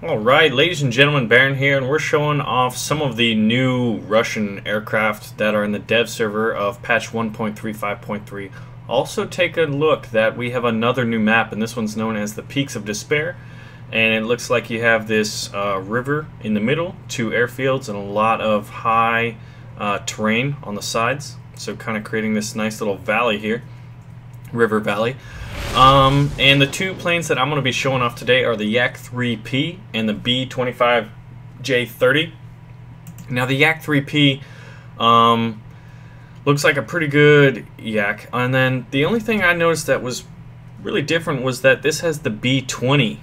Alright, ladies and gentlemen, Baron here, and we're showing off some of the new Russian aircraft that are in the dev server of patch 1.35.3. Also take a look that we have another new map, and this one's known as the Peaks of Despair. And it looks like you have this river in the middle, two airfields, and a lot of high terrain on the sides. So kind of creating this nice little valley here, river valley. And the two planes that I'm going to be showing off today are the Yak-3P and the B-25J-30. Now the Yak-3P looks like a pretty good Yak, and then the only thing I noticed that was really different was that this has the B-20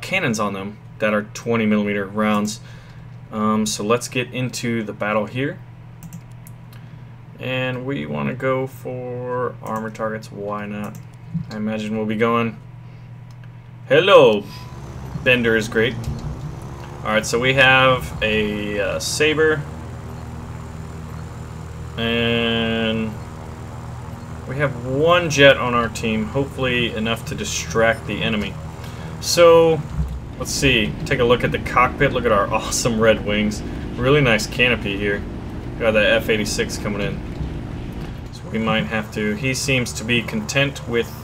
cannons on them that are 20mm rounds. So let's get into the battle here. And we want to go for armor targets, why not? I imagine we'll be going, hello, Bender is great. Alright, so we have a Saber, and we have one jet on our team, hopefully enough to distract the enemy. So, let's see, take a look at the cockpit, look at our awesome red wings. Really nice canopy here. Got that F-86 coming in. So we might have to, he seems to be content with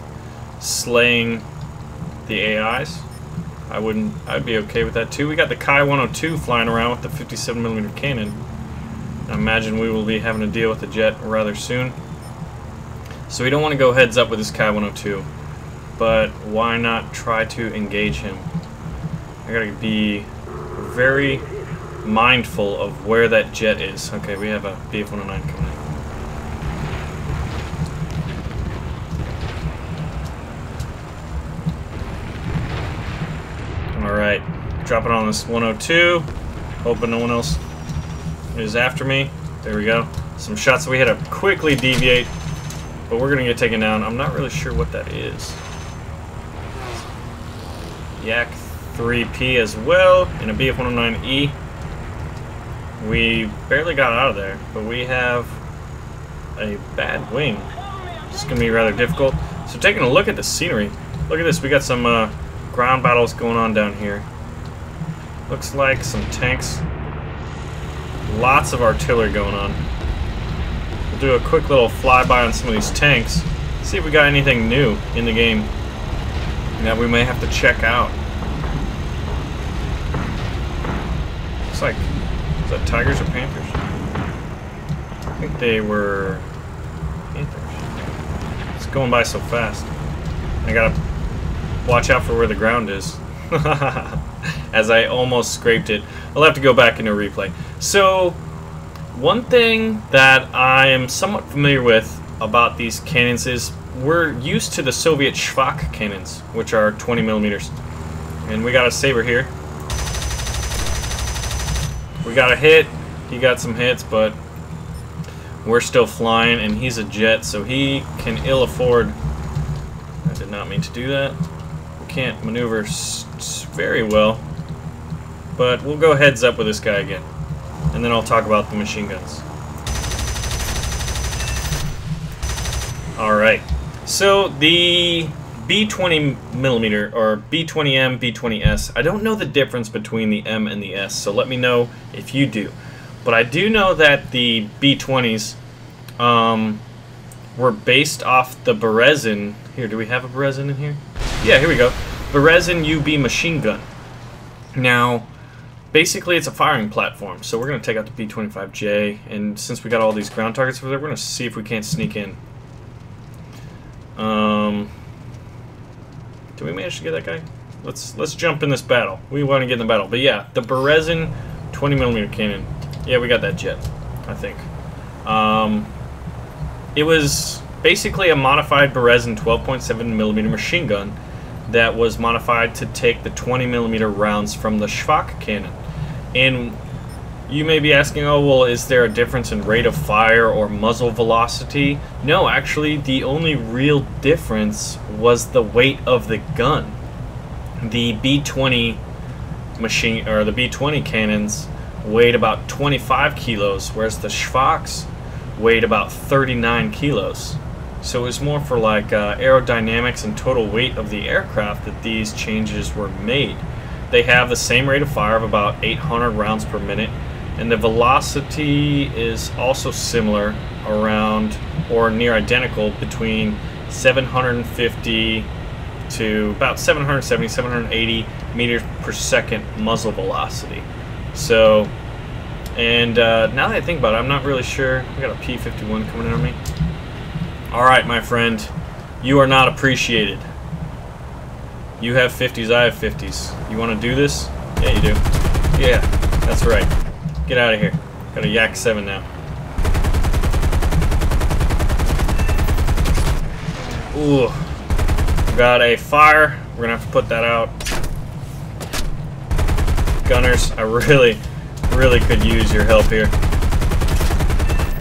slaying the AIs. I'd be okay with that too. We got the Kai 102 flying around with the 57mm cannon. I imagine we will be having to deal with the jet rather soon. So we don't want to go heads up with this Kai 102, but why not try to engage him? I gotta be very mindful of where that jet is. Okay, we have a BF-109 coming in. Alright, drop it on this 102, hoping no one else is after me. There we go. Some shots, so we had to quickly deviate, but we're going to get taken down. I'm not really sure what that is. Yak-3P as well, and a BF-109E. We barely got out of there, but we have a bad wing. It's going to be rather difficult. So taking a look at the scenery, look at this, we got some ground battles going on down here. Looks like some tanks. Lots of artillery going on. We'll do a quick little flyby on some of these tanks. See if we got anything new in the game that we may have to check out. Looks like, is that Tigers or Panthers? I think they were Panthers. It's going by so fast. I gotta watch out for where the ground is. As I almost scraped it. I'll have to go back into replay. So, one thing that I am somewhat familiar with about these cannons is we're used to the Soviet Shvak cannons, which are 20mm. And we got a Saber here. We got a hit. He got some hits, but we're still flying, and he's a jet, so he can ill afford. I did not mean to do that. Can't maneuver very well, but we'll go heads up with this guy again, and then I'll talk about the machine guns. Alright, so the B-20mm or B-20M, B-20S, I don't know the difference between the M and the S, so let me know if you do. But I do know that the B-20s were based off the Berezin. Here, do we have a Berezin in here? Yeah, here we go. Berezin UB machine gun. Now, basically it's a firing platform, so we're going to take out the B-25J, and since we got all these ground targets over there, we're going to see if we can't sneak in. Did we manage to get that guy? Let's jump in this battle. We want to get in the battle. But yeah, the Berezin 20mm cannon. Yeah, we got that jet, I think. It was basically a modified Berezin 12.7mm machine gun that was modified to take the 20mm rounds from the Shvak cannon. And you may be asking, oh well, is there a difference in rate of fire or muzzle velocity? No, actually the only real difference was the weight of the gun. The B-20 machine, or the B-20 cannons weighed about 25 kilos, whereas the Shvaks weighed about 39 kilos. So it was more for like aerodynamics and total weight of the aircraft that these changes were made. they have the same rate of fire of about 800 rounds per minute, and the velocity is also similar, around or near identical, between 750 to about 770, 780 meters per second muzzle velocity. So, and now that I think about it, I'm not really sure. We got a P-51 coming in on me. Alright, my friend, you are not appreciated. You have 50s, I have 50s. You want to do this? Yeah, you do. Yeah, that's right. Get out of here. Got a Yak 7 now. Ooh. Got a fire. We're going to have to put that out. Gunners, I really could use your help here.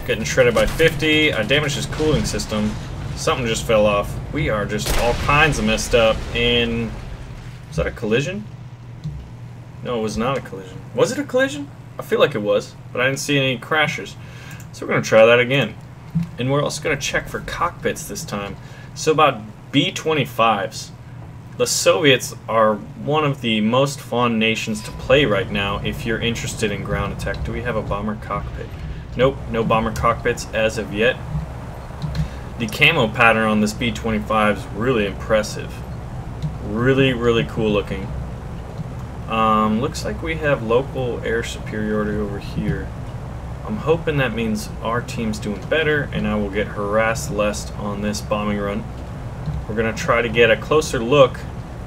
Getting shredded by 50. I damaged his cooling system. Something just fell off. We are just all kinds of messed up. And was that a collision? No, it was not a collision. Was it a collision? I feel like it was, but I didn't see any crashers. So we're going to try that again. And we're also going to check for cockpits this time. So about B-25s. The Soviets are one of the most fun nations to play right now if you're interested in ground attack. Do we have a bomber cockpit? Nope, no bomber cockpits as of yet. The camo pattern on this B-25 is really impressive. Really cool looking. Looks like we have local air superiority over here. I'm hoping that means our team's doing better and I will get harassed less on this bombing run. We're going to try to get a closer look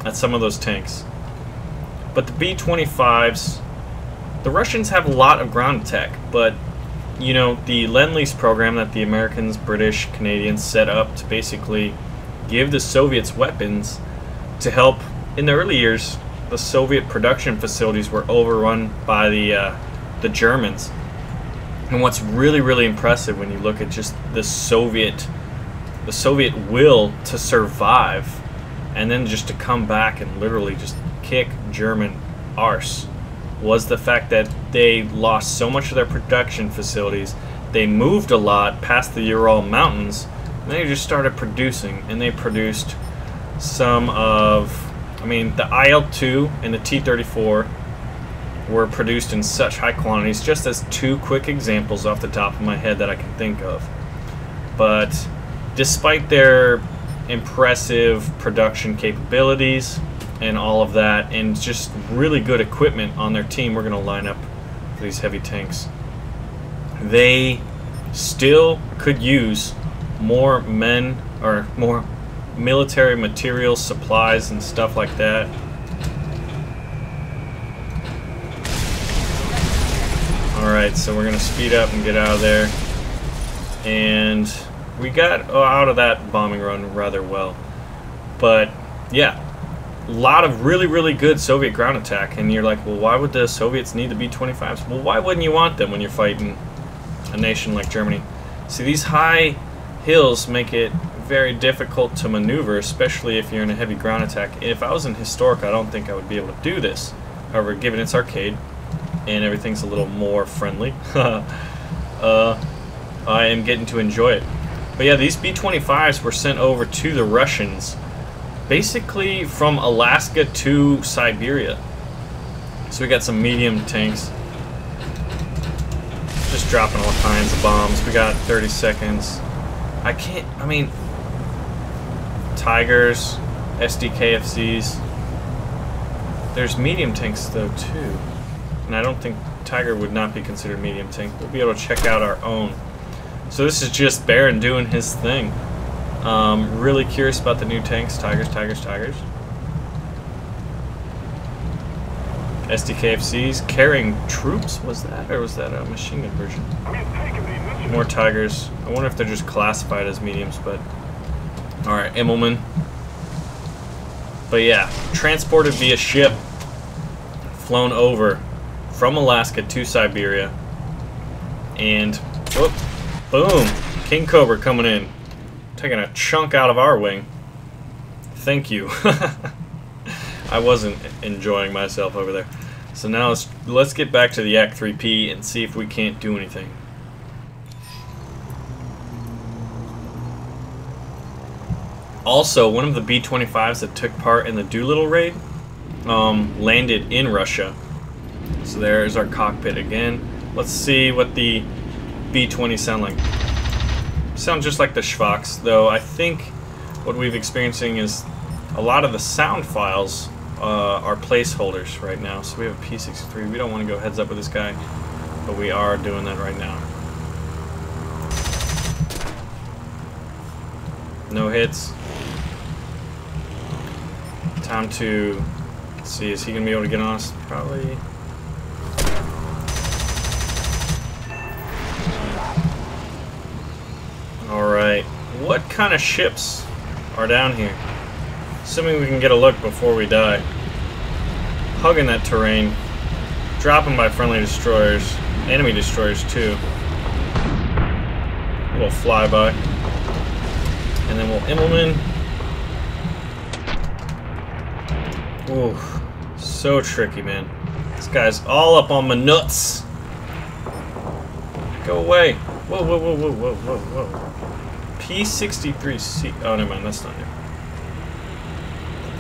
at some of those tanks. But the B-25s, the Russians have a lot of ground attack, but you know, the Lend-Lease program that the Americans, British, Canadians set up to basically give the Soviets weapons to help. In the early years, the Soviet production facilities were overrun by the Germans. And what's really impressive when you look at just the Soviet will to survive, and then just to come back and literally just kick German arse, was the fact that they lost so much of their production facilities. They moved a lot past the Ural Mountains, and they just started producing, and they produced some of, I mean, the IL-2 and the T-34 were produced in such high quantities, just as two quick examples off the top of my head that I can think of. But despite their impressive production capabilities and all of that, and just really good equipment on their team, we're going to line up for these heavy tanks. They still could use more men, or more military materials, supplies, and stuff like that. Alright, so we're going to speed up and get out of there. And we got out of that bombing run rather well. But, yeah. A lot of really good Soviet ground attack, and you're like, well, why would the Soviets need the B-25s? Well, why wouldn't you want them when you're fighting a nation like Germany? See, these high hills make it very difficult to maneuver, especially if you're in a heavy ground attack. If I was in Historic, I don't think I would be able to do this. However, given it's arcade and everything's a little more friendly, I am getting to enjoy it. But yeah, these B-25s were sent over to the Russians basically from Alaska to Siberia. So we got some medium tanks. Just dropping all kinds of bombs. We got 30 seconds. I mean, Tigers, SDKFZs. There's medium tanks though too. And I don't think Tiger would not be considered medium tank. We'll be able to check out our own. So this is just Baron doing his thing. Really curious about the new tanks. Tigers. SDKFZs carrying troops, was that? Or was that a machine gun version? More Tigers. I wonder if they're just classified as mediums, but... Alright, Immelman. But yeah, transported via ship. Flown over from Alaska to Siberia. And, whoop, boom! King Cobra coming in. Taking a chunk out of our wing. Thank you. I wasn't enjoying myself over there. So now let's get back to the Yak 3P and see if we can't do anything. Also, one of the B-25s that took part in the Doolittle raid landed in Russia. So there's our cockpit again. Let's see what the B-20 sound like. Sound just like the Schwachs, though I think what we've experiencing is a lot of the sound files are placeholders right now. So we have a P-63. We don't want to go heads up with this guy, but we are doing that right now. No hits. Time to see, is he going to be able to get on us? Probably. Alright. What kind of ships are down here? Assuming we can get a look before we die. Hugging that terrain. Dropping by friendly destroyers. Enemy destroyers too. A little flyby. And then we'll Immelman. Ooh, so tricky, man. This guy's all up on my nuts. Go away. Whoa, whoa, whoa, whoa, whoa, whoa, whoa. P-63C. Oh, never mind, that's not it.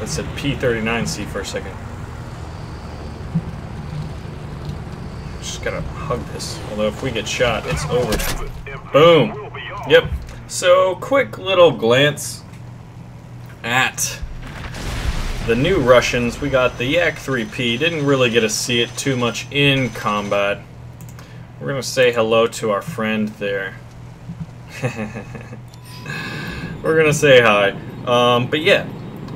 That said P-39C for a second. Just gotta hug this. Although if we get shot, it's over. Boom. Yep. So, quick little glance at the new Russians. We got the Yak-3P. Didn't really get to see it too much in combat. We're going to say hello to our friend there. We're going to say hi. But yeah,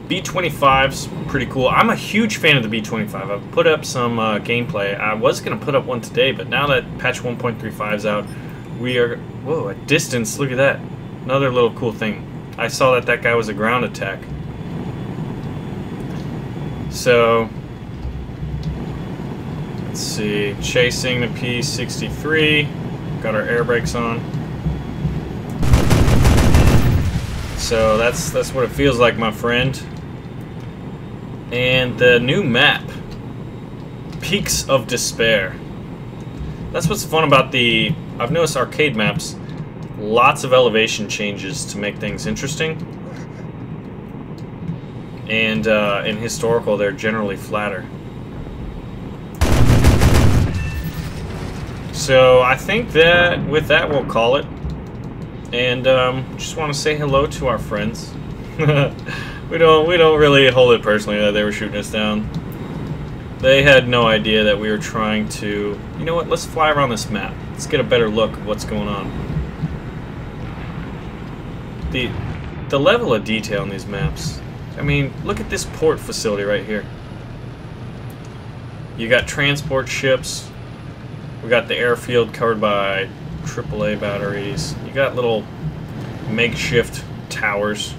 B-25's pretty cool. I'm a huge fan of the B-25. I've put up some gameplay. I was going to put up one today, but now that patch 1.35 is out, we are... Whoa, at distance, look at that. Another little cool thing. I saw that that guy was a ground attack. So, let's see. Chasing the P-63. Got our air brakes on. So that's what it feels like, my friend. And the new map, Peaks of Despair. That's what's fun about the... I've noticed arcade maps. Lots of elevation changes to make things interesting. And in historical, they're generally flatter. So I think that with that we'll call it. And just want to say hello to our friends. we don't really hold it personally that they were shooting us down. They had no idea that we were trying to... You know what? Let's fly around this map. Let's get a better look of what's going on. The level of detail in these maps. I mean, look at this port facility right here. You got transport ships. We got the airfield covered by AAA batteries. You got little makeshift towers.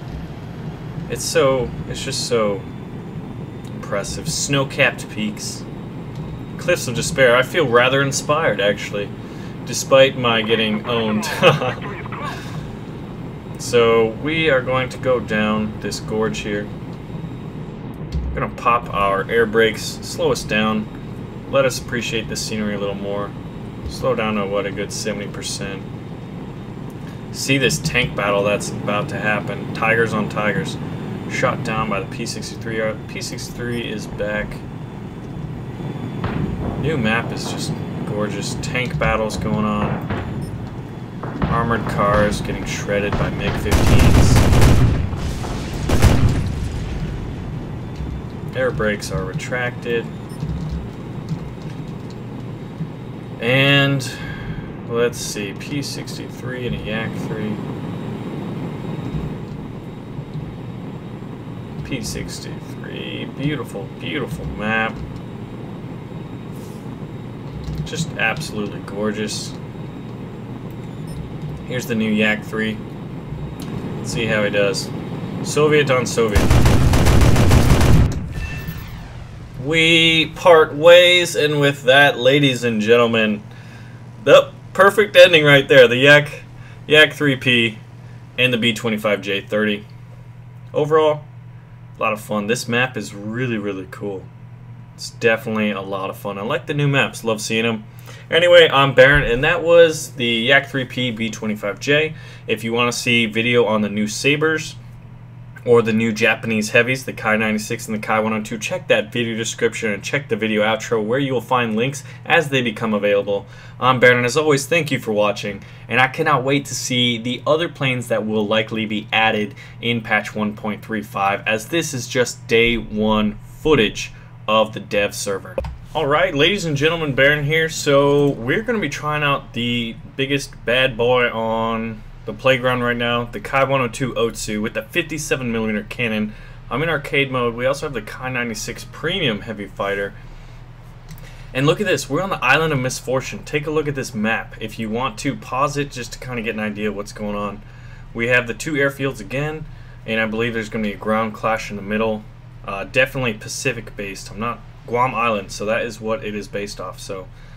It's just so impressive. Snow-capped peaks. Cliffs of Despair. I feel rather inspired, actually, despite my getting owned. So we are going to go down this gorge here. We're going to pop our air brakes, slow us down, let us appreciate the scenery a little more. Slow down to what, a good 70%. See this tank battle that's about to happen. Tigers on tigers. Shot down by the P-63. Our P-63 is back. New map is just gorgeous. Tank battles going on. Armored cars getting shredded by MiG-15s. Air brakes are retracted. And let's see, P-63 and a Yak-3. P-63, beautiful, beautiful map. Just absolutely gorgeous. Here's the new Yak-3. Let's see how he does. Soviet on Soviet. We part ways, and with that, ladies and gentlemen, the perfect ending right there. The Yak-3P and the B-25J30. Overall, a lot of fun. This map is really, really cool. It's definitely a lot of fun. I like the new maps. Love seeing them. Anyway, I'm Baron, and that was the Yak-3P B-25J. If you want to see video on the new Sabres, or the new Japanese heavies, the Kai 96 and the Kai 102, check that video description and check the video outro where you will find links as they become available. I'm Baron, and as always, thank you for watching, and I cannot wait to see the other planes that will likely be added in patch 1.35, as this is just day one footage of the dev server. Alright, ladies and gentlemen, Baron here. So we're going to be trying out the biggest bad boy on the playground right now, the Kai 102 Otsu with the 57mm cannon. I'm in arcade mode. We also have the Kai 96 Premium Heavy Fighter. And look at this, we're on the Island of Misfortune. Take a look at this map. If you want to, pause it just to kind of get an idea of what's going on. We have the two airfields again, and I believe there's going to be a ground clash in the middle. Definitely Pacific based. I'm not Guam Island, so that is what it is based off. So